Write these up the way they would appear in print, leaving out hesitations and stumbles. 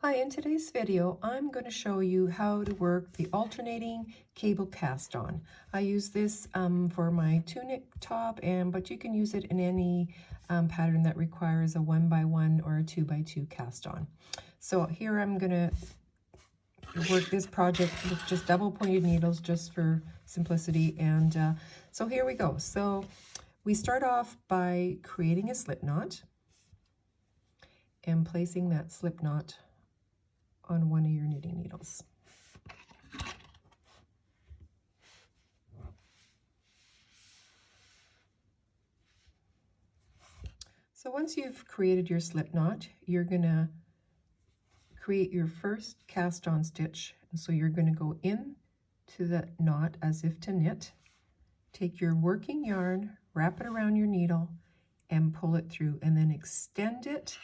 Hi, in today's video, I'm going to show you how to work the alternating cable cast on. I use this for my tunic top, but you can use it in any pattern that requires a 1x1 or a 2x2 cast on. So here I'm going to work this project with just double pointed needles just for simplicity. And so here we go. So we start off by creating a slip knot and placing that slip knot on one of your knitting needles. So once you've created your slip knot, you're going to create your first cast on stitch. And so you're going to go in to the knot as if to knit, take your working yarn, wrap it around your needle and pull it through, and then extend it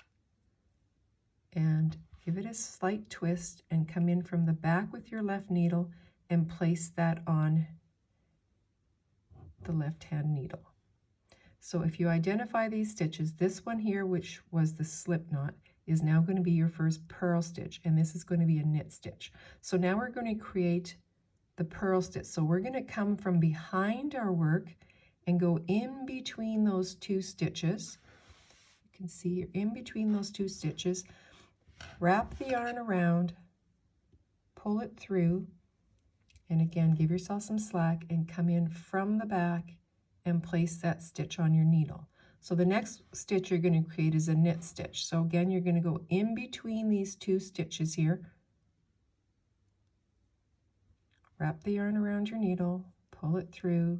and give it a slight twist and come in from the back with your left needle and place that on the left hand needle. So if you identify these stitches, this one here, which was the slip knot, is now going to be your first purl stitch, and this is going to be a knit stitch. So now we're going to create the purl stitch. So we're going to come from behind our work and go in between those two stitches. You can see you're in between those two stitches. Wrap the yarn around, pull it through, and again, give yourself some slack and come in from the back and place that stitch on your needle. So the next stitch you're going to create is a knit stitch. So again, you're going to go in between these two stitches here, wrap the yarn around your needle, pull it through,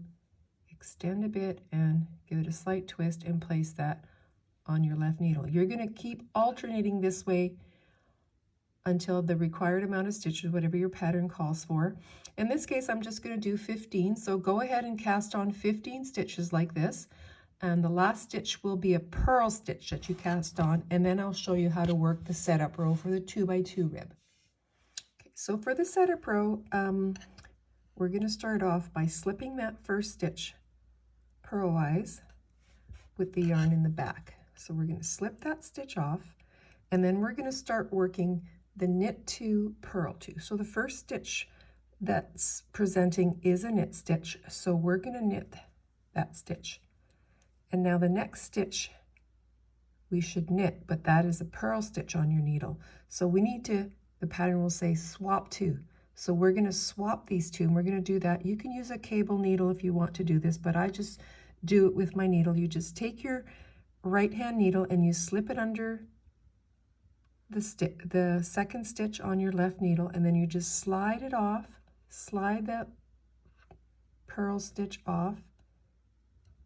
extend a bit and give it a slight twist and place that on your left needle. You're going to keep alternating this way until the required amount of stitches, whatever your pattern calls for. In this case, I'm just going to do 15. So go ahead and cast on 15 stitches like this. And the last stitch will be a purl stitch that you cast on. And then I'll show you how to work the setup row for the 2x2 rib. Okay, so for the setup row, we're going to start off by slipping that first stitch purlwise with the yarn in the back. So we're going to slip that stitch off, and then we're going to start working the knit 2, purl 2. So the first stitch that's presenting is a knit stitch, so we're going to knit that stitch. And now the next stitch we should knit, but that is a purl stitch on your needle. So we need to, the pattern will say swap 2. So we're going to swap these two, and we're going to do that. You can use a cable needle if you want to do this, but I just do it with my needle. You just take your right hand needle and you slip it under the second stitch on your left needle, and then you just slide it off, slide that purl stitch off,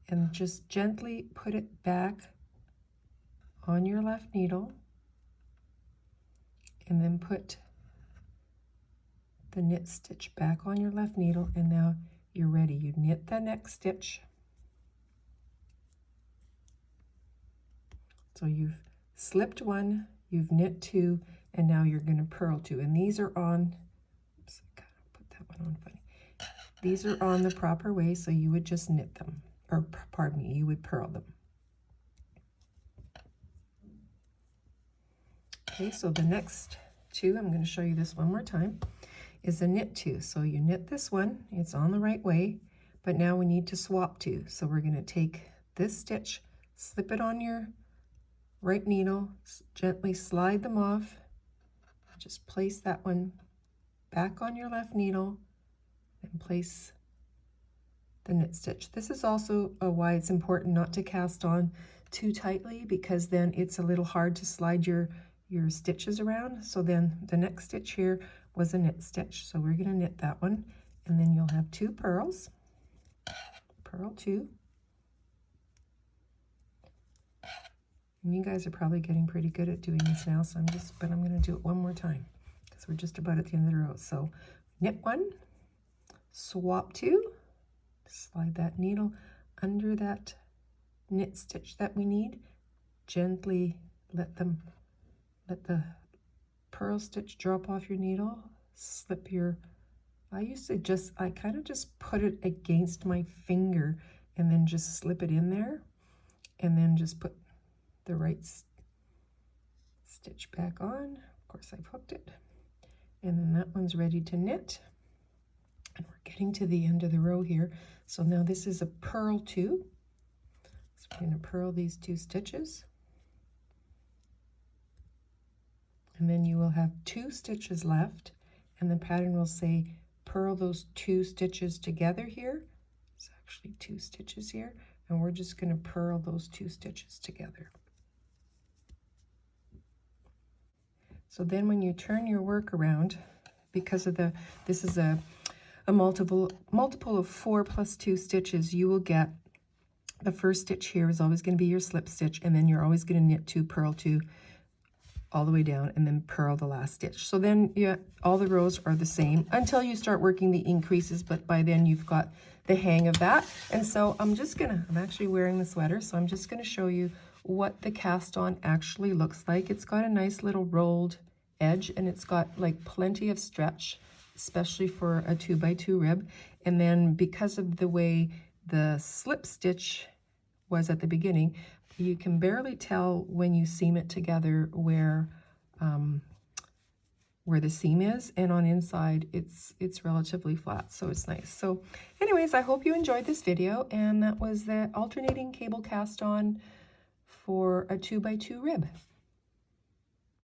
and just gently put it back on your left needle, and then put the knit stitch back on your left needle, and now you're ready. You knit the next stitch. So you've slipped one, you've knit 2, and now you're going to purl 2. And these are on, oops, I gotta put that one on funny. These are on the proper way, so you would just knit them, or pardon me, you would purl them. Okay, so the next two, I'm going to show you this one more time, is a knit 2. So you knit this one, it's on the right way, but now we need to swap 2. So we're going to take this stitch, slip it on your right needle, gently slide them off, just place that one back on your left needle and place the knit stitch. This is also why it's important not to cast on too tightly, because then it's a little hard to slide your stitches around. So then the next stitch here was a knit stitch, so we're going to knit that one, and then you'll have 2 purls, purl 2. And you guys are probably getting pretty good at doing this now, so I'm going to do it one more time because we're just about at the end of the row. So knit 1, swap 2, slide that needle under that knit stitch that we need, gently let the purl stitch drop off your needle, slip your, I kind of just put it against my finger and then just slip it in there, and then just put the right stitch back on. Of course I've hooked it. And then that one's ready to knit. And we're getting to the end of the row here. So now this is a purl 2. So we're going to purl these 2 stitches. And then you will have 2 stitches left, and the pattern will say purl those 2 stitches together here. It's actually 2 stitches here, and we're just going to purl those 2 stitches together. So then when you turn your work around, because of this is a multiple of 4 plus 2 stitches, you will get the first stitch here is always going to be your slip stitch, and then you're always going to knit 2, purl 2 all the way down, and then purl the last stitch. So then all the rows are the same until you start working the increases, but by then you've got the hang of that. And so I'm actually wearing the sweater, so I'm just gonna show you what the cast on actually looks like. It's got a nice little rolled edge, and it's got like plenty of stretch, especially for a 2x2 rib. And then because of the way the slip stitch was at the beginning, you can barely tell when you seam it together where the seam is, and on inside it's relatively flat, so it's nice. So anyways, I hope you enjoyed this video, and that was the alternating cable cast on for a 2x2 rib.